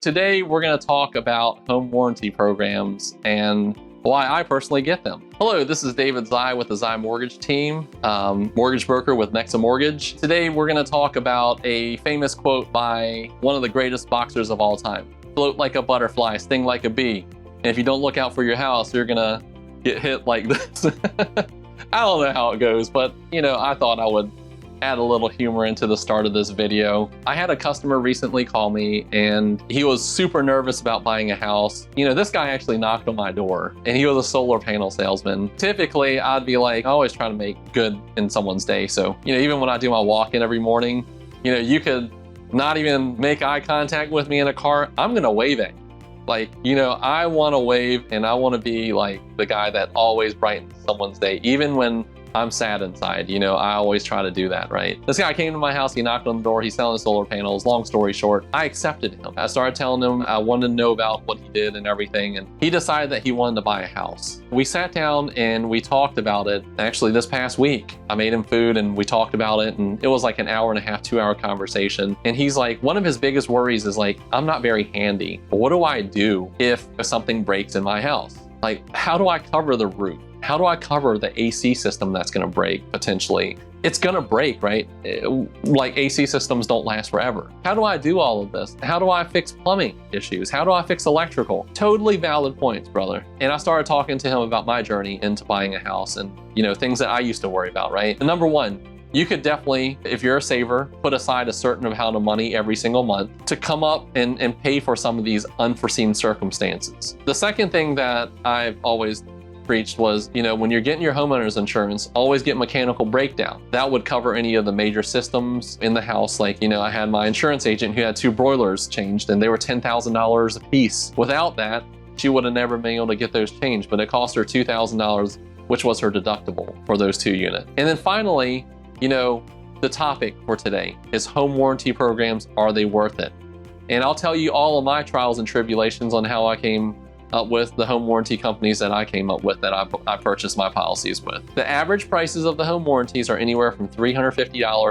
Today, we're going to talk about home warranty programs and why I personally get them. Hello, this is David Xie with the Xie Mortgage Team, mortgage broker with Nexa Mortgage. Today, we're going to talk about a famous quote by one of the greatest boxers of all time. Float like a butterfly, sting like a bee. And if you don't look out for your house, you're going to get hit like this. I don't know how it goes, but I thought I would add a little humor into the start of this video. I had a customer recently call me and he was super nervous about buying a house. This guy actually knocked on my door and he was a solar panel salesman. Typically, I'd be like, I always try to make good in someone's day. So, even when I do my walk-in every morning, you could not even make eye contact with me in a car. I'm gonna wave at you. I wanna wave and I wanna be like the guy that always brightens someone's day, even when I'm sad inside. I always try to do that, right? This guy came to my house, he knocked on the door, he's selling solar panels. Long story short, I accepted him. I started telling him I wanted to know about what he did and everything, and he decided that he wanted to buy a house. We sat down and we talked about it. Actually, this past week, I made him food and we talked about it, and it was like an hour and a half, 2 hour conversation. And he's like, one of his biggest worries is like, I'm not very handy. What do I do if something breaks in my house? Like, how do I cover the roof? How do I cover the AC system that's going to break potentially? It's going to break, right? Like AC systems don't last forever. How do I do all of this? How do I fix plumbing issues? How do I fix electrical? Totally valid points, brother. And I started talking to him about my journey into buying a house and, things that I used to worry about, right? And number one, you could definitely, if you're a saver, put aside a certain amount of money every single month to come up and pay for some of these unforeseen circumstances. The second thing that I've always preached was, when you're getting your homeowner's insurance, always get mechanical breakdown. That would cover any of the major systems in the house. Like, I had my insurance agent who had 2 broilers changed and they were $10,000 a piece. Without that, she would have never been able to get those changed, but it cost her $2,000, which was her deductible for those 2 units. And then finally, the topic for today is home warranty programs. Are they worth it? And I'll tell you all of my trials and tribulations on how I came up with the home warranty companies that I came up with, that I purchased my policies with. The average prices of the home warranties are anywhere from $350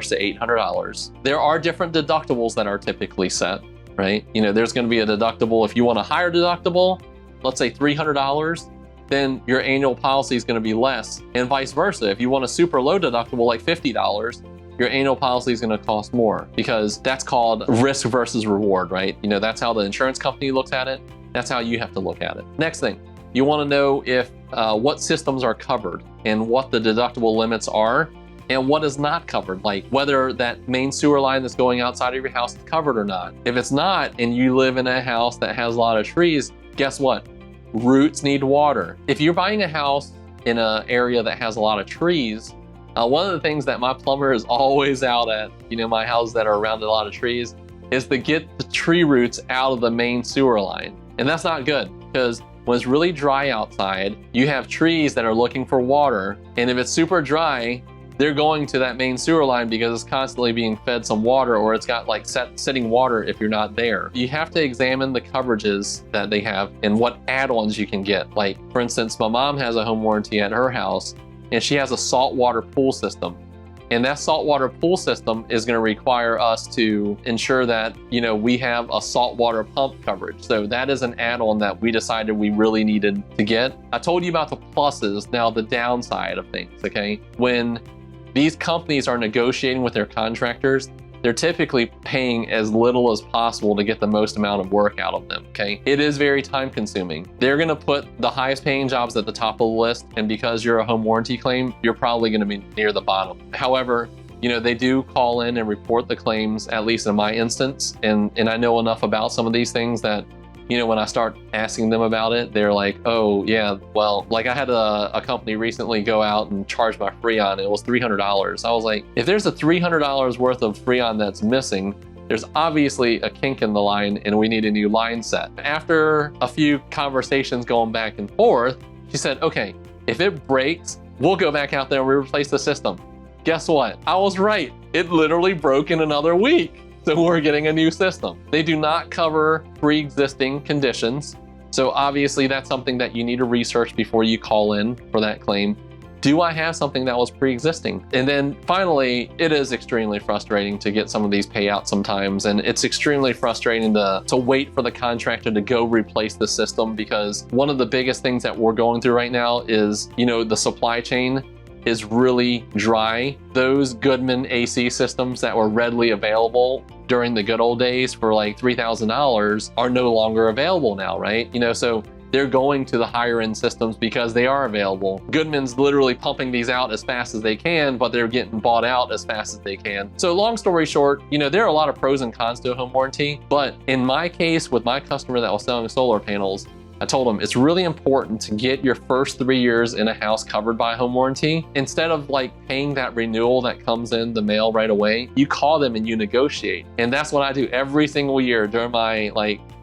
to $800. There are different deductibles that are typically set, right? There's going to be a deductible. If you want a higher deductible, let's say $300, then your annual policy is going to be less, and vice versa. If you want a super low deductible like $50, your annual policy is going to cost more, because that's called risk versus reward, right? That's how the insurance company looks at it. That's how you have to look at it. Next thing, you want to know if what systems are covered and what the deductible limits are and what is not covered, like whether that main sewer line that's going outside of your house is covered or not. If it's not, and you live in a house that has a lot of trees, guess what? Roots need water. If you're buying a house in an area that has a lot of trees, one of the things that my plumber is always out at, my houses that are around a lot of trees, is to get the tree roots out of the main sewer line. And that's not good, because when it's really dry outside, you have trees that are looking for water. And if it's super dry, they're going to that main sewer line because it's constantly being fed some water, or it's got like sitting water if you're not there. You have to examine the coverages that they have and what add-ons you can get. Like, for instance, my mom has a home warranty at her house and she has a saltwater pool system. And that saltwater pool system is going to require us to ensure that, we have a saltwater pump coverage. So that is an add-on that we decided we really needed to get. I told you about the pluses, now the downside of things, okay? When these companies are negotiating with their contractors, they're typically paying as little as possible to get the most amount of work out of them, okay? It is very time consuming. They're gonna put the highest paying jobs at the top of the list, and because you're a home warranty claim, you're probably gonna be near the bottom. However, they do call in and report the claims, at least in my instance, and I know enough about some of these things that, when I start asking them about it, they're like, oh yeah, well, like I had a company recently go out and charge my Freon. It was $300. I was like, if there's a $300 worth of Freon that's missing, there's obviously a kink in the line and we need a new line set. After a few conversations going back and forth, she said, okay, if it breaks, we'll go back out there and replace the system. Guess what? I was right. It literally broke in another week. So we're getting a new system. They do not cover pre-existing conditions. So obviously that's something that you need to research before you call in for that claim. do I have something that was pre-existing? And then finally, it is extremely frustrating to get some of these payouts sometimes. And it's extremely frustrating to wait for the contractor to go replace the system, because one of the biggest things that we're going through right now is, you know, the supply chain is really dry. Those Goodman AC systems that were readily available during the good old days for like $3,000 are no longer available now, right? You know, so they're going to the higher end systems because they are available. Goodman's literally pumping these out as fast as they can, but they're getting bought out as fast as they can. So long story short, you know, there are a lot of pros and cons to a home warranty, but in my case with my customer that was selling solar panels, I told them it's really important to get your first 3 years in a house covered by a home warranty. Instead of like paying that renewal that comes in the mail right away, you call them and you negotiate. And that's what I do every single year during my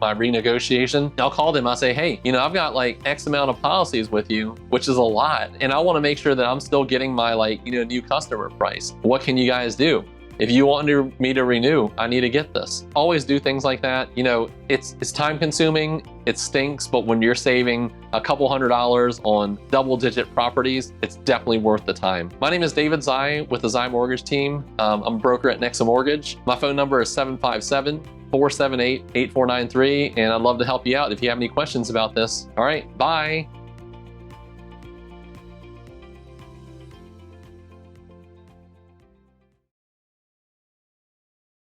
renegotiation. I'll call them, I'll say, hey, you know, I've got like X amount of policies with you, which is a lot. And I want to make sure that I'm still getting my new customer price. What can you guys do? If you want me to renew, I need to get this. Always do things like that. You know, it's time consuming, it stinks, but when you're saving a couple $100s on double-digit properties, it's definitely worth the time. My name is David Xie with the Xie Mortgage Team. I'm a broker at Nexa Mortgage. My phone number is 757-478-8493, and I'd love to help you out if you have any questions about this. All right, bye.